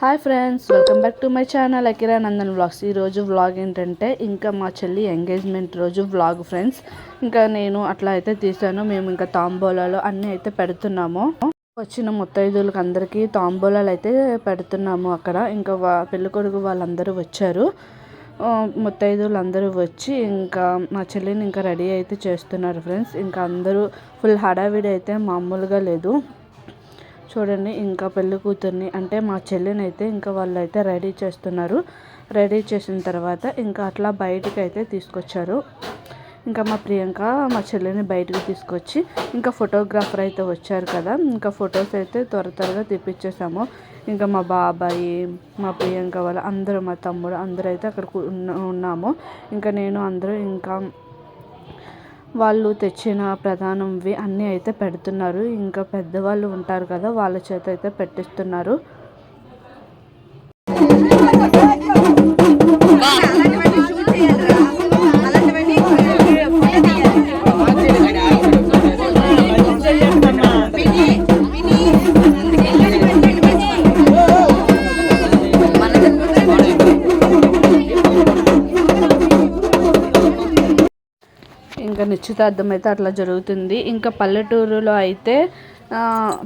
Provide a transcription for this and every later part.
Hi friends, welcome back to my channel Akira Nandan vlogs. ఈరోజు vlog ఏంటంటే ఇంకా మా చెల్లి ఎంగేజ్మెంట్ రోజు వ్లాగ్ ఫ్రెండ్స్. ఇంకా నేను అట్లా అయితే తీసాను. మేము ఇంకా తాంబూలాలు అన్నీ అయితే పెడుతున్నాము. వచ్చిన ముత్తైదువులకు అందరికీ తాంబూలాలు అయితే పెడుతున్నాము అక్కడ. ఇంకా పెళ్ళికొడుకు వాళ్ళందరూ వచ్చారు. ముత్తైదువులు అందరూ వచ్చి ఇంకా మా చెల్లిని ఇంకా రెడీ అయితే చేస్తున్నారు ఫ్రెండ్స్. ఇంకా అందరూ ఫుల్ హడావిడి అయితే మామూలుగా లేదు. చూడండి, ఇంకా పెళ్లి కూతుర్ని అంటే మా చెల్లిని అయితే ఇంకా వాళ్ళు అయితే రెడీ చేస్తున్నారు. రెడీ చేసిన తర్వాత ఇంకా అట్లా బయటకు అయితే తీసుకొచ్చారు. ఇంకా మా ప్రియాంక మా చెల్లిని బయటకు తీసుకొచ్చి ఇంకా ఫోటోగ్రాఫర్ అయితే వచ్చారు కదా, ఇంకా ఫొటోస్ అయితే త్వరగా తీపిచ్చేసాము. ఇంకా మా బాబాయి, మా ప్రియాంక వాళ్ళు అందరూ, మా తమ్ముడు అందరూ అయితే అక్కడ ఉన్నాము. ఇంకా నేను అందరూ ఇంకా వాళ్ళు తెచ్చిన ప్రధానంవి అన్నీ అయితే పెడుతున్నారు. ఇంకా పెద్దవాళ్ళు ఉంటారు కదా, వాళ్ళ చేత అయితే పెట్టిస్తున్నారు. ఇంకా నిశ్చితార్థం అయితే అట్లా జరుగుతుంది. ఇంకా పల్లెటూరులో అయితే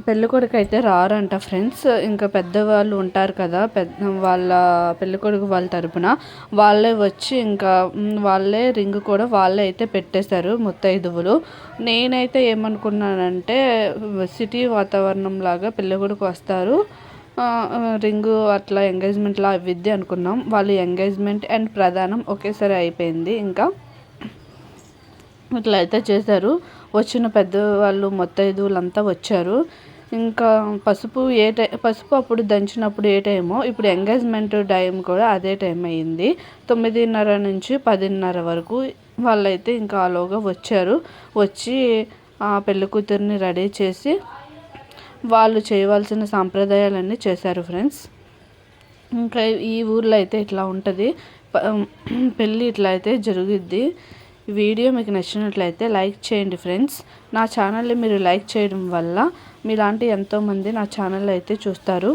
పెళ్ళికొడుకు అయితే రారంట ఫ్రెండ్స్. ఇంకా పెద్దవాళ్ళు ఉంటారు కదా, వాళ్ళ పెళ్ళికొడుకు వాళ్ళ తరపున వాళ్ళే వచ్చి ఇంకా వాళ్ళే రింగ్ కూడా వాళ్ళే అయితే పెట్టేశారు ముత్తైదువులు. నేనైతే ఏమనుకున్నానంటే సిటీ వాతావరణం లాగా పెళ్ళికొడుకు వస్తారు, రింగు అట్లా ఎంగేజ్మెంట్లా అవిద్ది అనుకున్నాం. వాళ్ళు ఎంగేజ్మెంట్ అండ్ ప్రధానం ఒకేసారి అయిపోయింది. ఇంకా ఇట్లా అయితే చేశారు. వచ్చిన పెద్దవాళ్ళు ముత్తైదువులంతా వచ్చారు. ఇంకా పసుపు అప్పుడు దంచినప్పుడు ఏ టైమో ఇప్పుడు ఎంగేజ్మెంట్ టైం కూడా అదే టైం అయ్యింది. 9:30 నుంచి 10:30 వరకు వాళ్ళైతే ఇంకా ఆలోగా వచ్చారు. వచ్చి ఆ పెళ్లి కూతురిని రెడీ చేసి వాళ్ళు చేయవలసిన సాంప్రదాయాలన్నీ చేశారు ఫ్రెండ్స్. ఇంకా ఈ ఊర్లో అయితే ఇట్లా ఉంటుంది పెళ్ళి, ఇట్లా అయితే జరుగుద్ది. వీడియో మీకు నచ్చినట్లయితే లైక్ చేయండి ఫ్రెండ్స్. నా ఛానల్ని మీరు లైక్ చేయడం వల్ల మీలాంటి ఎంతోమంది నా ఛానల్ అయితే చూస్తారు,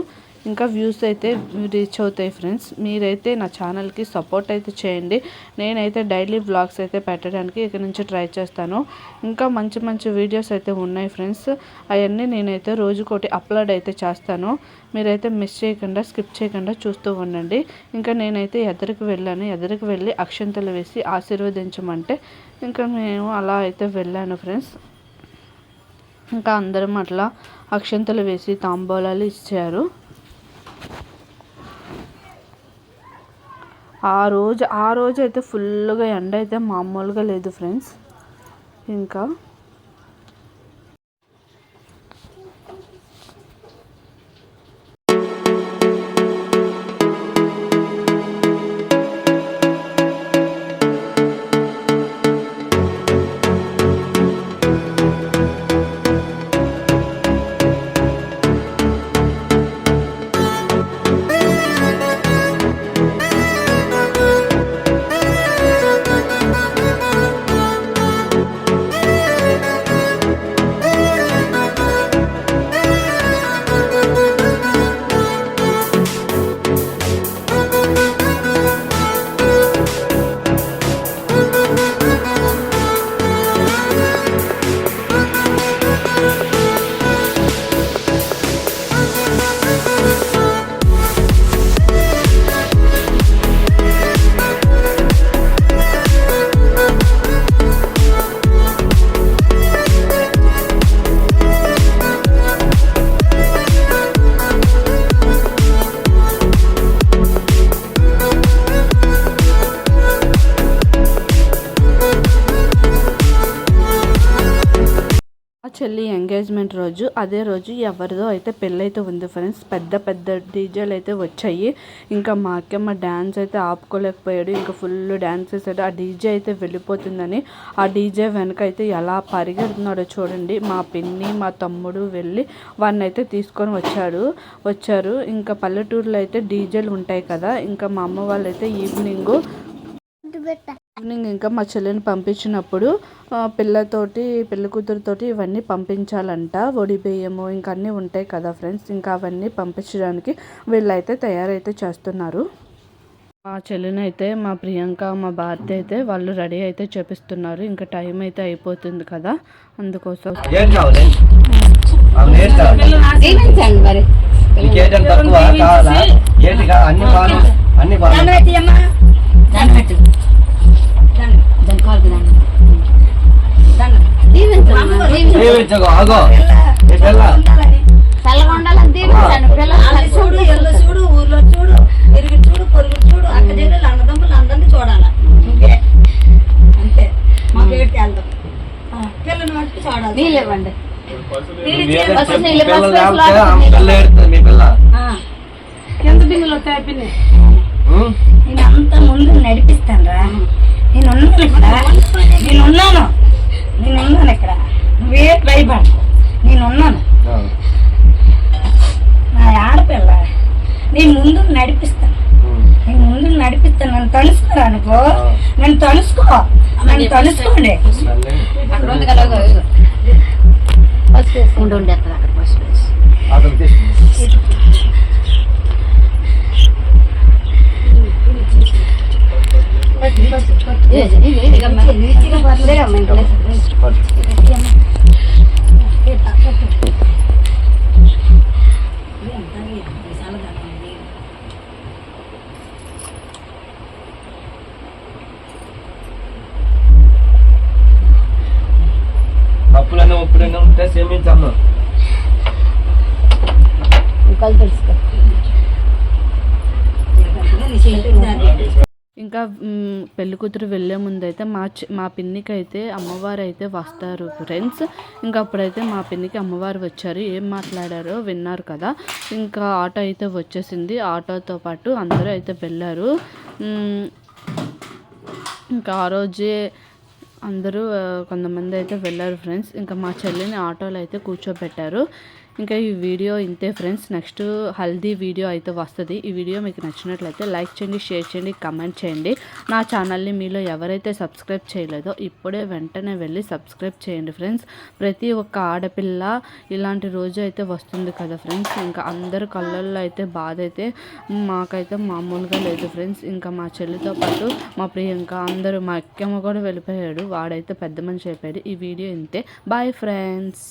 ఇంకా వ్యూస్ అయితే రీచ్ అవుతాయి ఫ్రెండ్స్. మీరైతే నా ఛానల్కి సపోర్ట్ అయితే చేయండి. నేనైతే డైలీ వ్లాగ్స్ అయితే పెట్టడానికి ఇక నుంచి ట్రై చేస్తాను. ఇంకా మంచి మంచి వీడియోస్ అయితే ఉన్నాయి ఫ్రెండ్స్. అవన్నీ నేనైతే రోజుకోటి అప్లోడ్ అయితే చేస్తాను. మీరైతే మిస్ చేయకుండా, స్కిప్ చేయకుండా చూస్తూ ఉండండి. ఇంకా నేనైతే ఎదురుకు వెళ్ళి అక్షంతలు వేసి ఆశీర్వదించమంటే ఇంకా మేము అలా అయితే వెళ్ళాను ఫ్రెండ్స్. ఇంకా అందరం అట్లా అక్షంతలు వేసి తాంబూలాలు ఇచ్చారు. ఆ రోజు అయితే ఫుల్గా ఎండ అయితే మామూలుగా లేదు ఫ్రెండ్స్. ఇంకా చెల్లి ఎంగేజ్మెంట్ రోజు అదే రోజు ఎవరిదో అయితే పెళ్ళైతే ఉంది ఫ్రెండ్స్. పెద్ద డీజేలు అయితే వచ్చాయి. ఇంకా మా అక్కమ్మ డ్యాన్స్ అయితే ఆపుకోలేకపోయాడు. ఇంకా ఫుల్ డ్యాన్స్ చేశాడు. ఆ డీజే అయితే వెళ్ళిపోతుందని ఆ డీజే వెనక అయితే ఎలా పరిగెడుతున్నాడో చూడండి. మా పిన్ని, మా తమ్ముడు వెళ్ళి వాడిని అయితే తీసుకొని వచ్చారు. ఇంకా పల్లెటూరులో అయితే డీజేలు ఉంటాయి కదా. ఇంకా మా అమ్మ వాళ్ళు అయితే ఈవినింగ్ ఈవినింగ్ ఇంకా మా చెల్లిని పంపించినప్పుడు పెళ్ళి కూతురుతోటి ఇవన్నీ పంపించాలంట. ఒడి బియ్యము ఇంకా అన్నీ ఉంటాయి కదా ఫ్రెండ్స్, ఇంకా అవన్నీ పంపించడానికి వీళ్ళైతే తయారైతే చేస్తున్నారు. మా చెల్లిని అయితే మా ప్రియాంక మా భారతి అయితే వాళ్ళు రెడీ అయితే చేపిస్తున్నారు. ఇంకా టైం అయితే అయిపోతుంది కదా, అందుకోసం ఊర్లో చూడు, ఇరుగు చూడు, పొరుగు చూడు, అక్క చెల్లెలు అన్నదమ్ములు అందరినీ చూడాలి. అంతే మా పేరుకి వెళ్దాం. పిల్లలు మట్టుకు చూడాలి. నీళ్ళు ఇవ్వండి. ఎంత బిల్లులు వస్తాయి? నేను అంత ముందు నడిపిస్తాను రా. నేనున్నాను ఇక్కడ. నువ్వే భయపడ, నేనున్నాను. నా ఆడపిల్ల నేను ముందు నడిపిస్తాను. నన్ను తలుసుకోరా అనుకో, నన్ను తలుసుకోండి. అప్పులైనా ఉంటే క్షమించమ్మా. ఇంకా పెళ్లి కూతురు వెళ్ళే ముందు అయితే మా పిన్నికి అయితే అమ్మవారు అయితే వస్తారు ఫ్రెండ్స్. ఇంకా అప్పుడైతే మా పిన్నికి అమ్మవారు వచ్చారు, ఏం మాట్లాడారో విన్నారు కదా. ఇంకా ఆటో అయితే వచ్చేసింది, ఆటోతో పాటు అందరూ అయితే వెళ్ళారు. ఇంకా ఆ రోజే అందరూ కొంతమంది అయితే వెళ్ళారు ఫ్రెండ్స్. ఇంకా మా చెల్లిని ఆటోలో అయితే కూర్చోబెట్టారు. ఇంకా ఈ వీడియో ఇంతే ఫ్రెండ్స్. నెక్స్ట్ హల్దీ వీడియో అయితే వస్తుంది. ఈ వీడియో మీకు నచ్చినట్లయితే లైక్ చేయండి, షేర్ చేయండి, కమెంట్ చేయండి. నా ఛానల్ని మీలో ఎవరైతే సబ్స్క్రైబ్ చేయలేదో ఇప్పుడే వెంటనే వెళ్ళి సబ్స్క్రైబ్ చేయండి ఫ్రెండ్స్. ప్రతి ఒక్క ఆడపిల్ల ఇలాంటి రోజు అయితే వస్తుంది కదా ఫ్రెండ్స్. ఇంకా అందరు కళ్ళల్లో అయితే బాధ అయితే మాకైతే మామూలుగా లేదు ఫ్రెండ్స్. ఇంకా మా చెల్లితో పాటు మా ప్రియాంక అందరూ, మా అక్కమ్మ కూడా వెళ్ళిపోయాడు, వాడైతే పెద్ద మనిషి అయిపోయాడు. ఈ వీడియో ఇంతే. Bye friends.